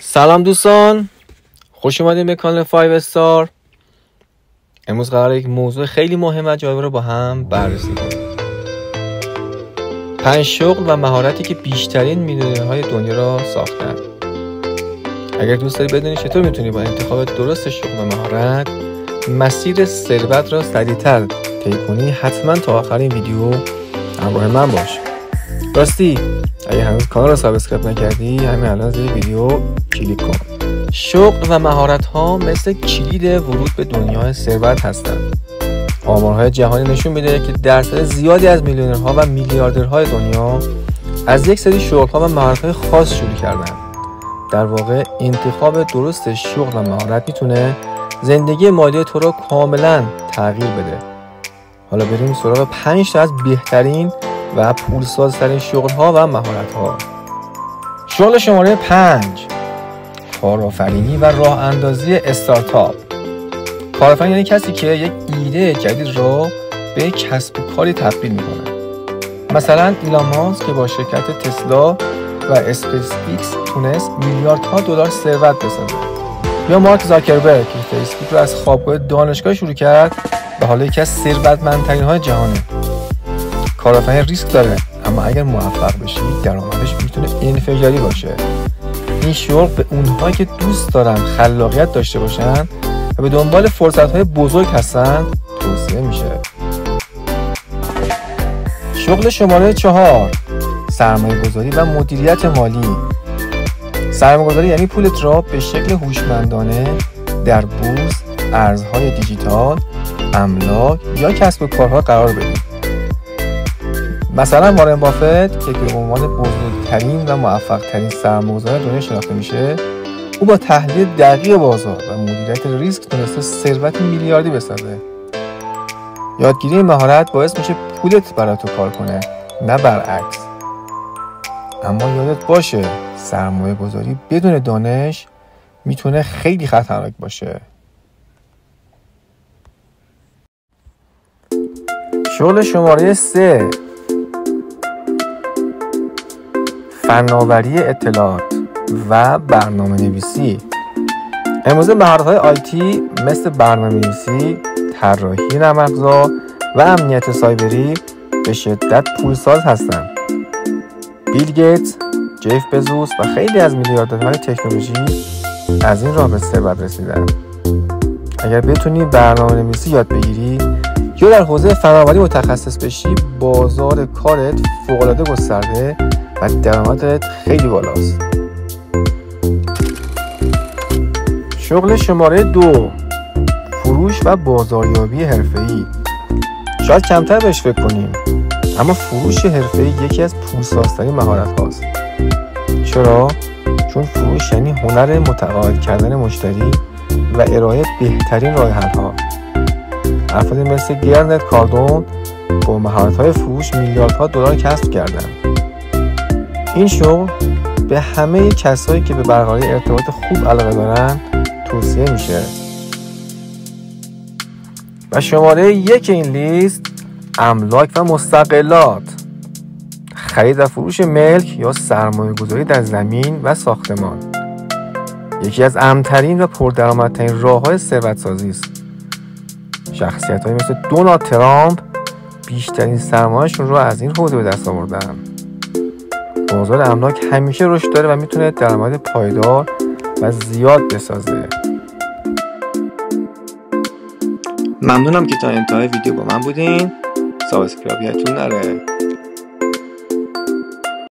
سلام دوستان، خوش اومدید به کانال 5 استار. امروز قراره یک موضوع خیلی مهم و جالب رو با هم بررسی کنیم. 5 شغل و مهارتی که بیشترین میلیونرهای دنیا را ساختن. اگر دوست داری بدونی چطور میتونی با انتخاب درست شغل و مهارت مسیر ثروت را سریعتر طی کنی، حتما تا آخر این ویدیو همراه من باش. راستی اگه هنوز کانال رو سابسکرایب نکردی، همین الان زیر ویدیو کلیک کن. شغل و مهارت ها مثل کلید ورود به دنیای ثروت هستند. آمارهای جهانی نشون میده که درصد زیادی از میلیونرها و میلیاردرهای دنیا از یک سری شغل ها و مهارت های خاص شروع کردن. در واقع انتخاب درست شغل و مهارت میتونه زندگی مالی تو رو کاملا تغییر بده. حالا بریم سراغ 5 تا از بهترین و پولسازترین شغل ها و مهارت ها. شغل شماره 5، کارآفرینی و راه اندازی استارتاپ. کارآفرین یعنی کسی که یک ایده جدید را به کسب و کاری تبدیل میکنه. مثلا ایلان ماسک که با شرکت تسلا و اسپیس ایکس تونست میلیاردها دلار ثروت بسازه، یا مارک زاکربرگ که فیسبوک رو از خوابگاه دانشگاه شروع کرد و حالا یکی از ثروتمندترین های جهانه. کارآفرین ریسک داره، اما اگر موفق بشی درآمدش میتونه انفجاری باشه. این شغل به اونهایی که دوست دارن خلاقیت داشته باشن و به دنبال فرصت‌های بزرگ هستن توصیه میشه. شغل شماره 4، سرمایه‌گذاری و مدیریت مالی. سرمایه‌گذاری یعنی پولت را به شکل هوشمندانه در بورس، ارزهای دیجیتال، املاک یا کسب و کارها قرار بدی. مثلا وارن بافت که به عنوان بزرگترین و موفق‌ترین سرمایه‌گذار دنیا شناخته میشه، او با تحلیل دقیق بازار و مدیریت ریسک تونسته ثروت میلیاردی بسازه. یادگیری این مهارت باعث میشه پولت برای تو کار کنه، نه برعکس. اما یادت باشه سرمایه‌گذاری بدون دانش میتونه خیلی خطرناک باشه. شغل شماره 3، فناوری اطلاعات و برنامه نویسی. امروزه مهارت‌های آیتی مثل برنامه نویسی، طراحی نرم افزار و امنیت سایبری به شدت پولساز هستند. بیل گیتس، جف بزوس و خیلی از میلیاردرهای تکنولوژی از این راه به ثروت رسیدن. اگر بتونی برنامه نویسی یاد بگیری یا در حوزه فناوری متخصص بشی، بازار کارت فوق‌العاده گسترده و درآمدت خیلی بالاست. شغل شماره 2، فروش و بازاریابی حرفه‌ای. شاید کمتر بهش فکر کنیم، اما فروش حرفه‌ای یکی از پولسازترین مهارت هاست. چرا؟ چون فروش یعنی هنر متقاعد کردن مشتری و ارائه بهترین راه حل ها. افرادی مثل گرنت کاردون با مهارت‌های فروش میلیاردها دلار کسب کردند. این شغل به همه کسایی که به برقراری ارتباط خوب علاقه دارن توصیه میشه. و شماره 1 این لیست، املاک و مستقلات. خرید و فروش ملک یا سرمایه گذاری در زمین و ساختمان یکی از امن‌ترین و پردرآمدترین راه‌های ثروت‌سازی است. شخصیت‌هایی مثل دونالد ترامپ بیشترین سرمایه‌شون رو از این حوزه به دست آوردن. بازار املاک همیشه رشد داره و میتونه درآمد پایدار و زیاد بسازه. ممنونم که تا انتهای ویدیو با من بودین. سابسکرایب یادتون نره.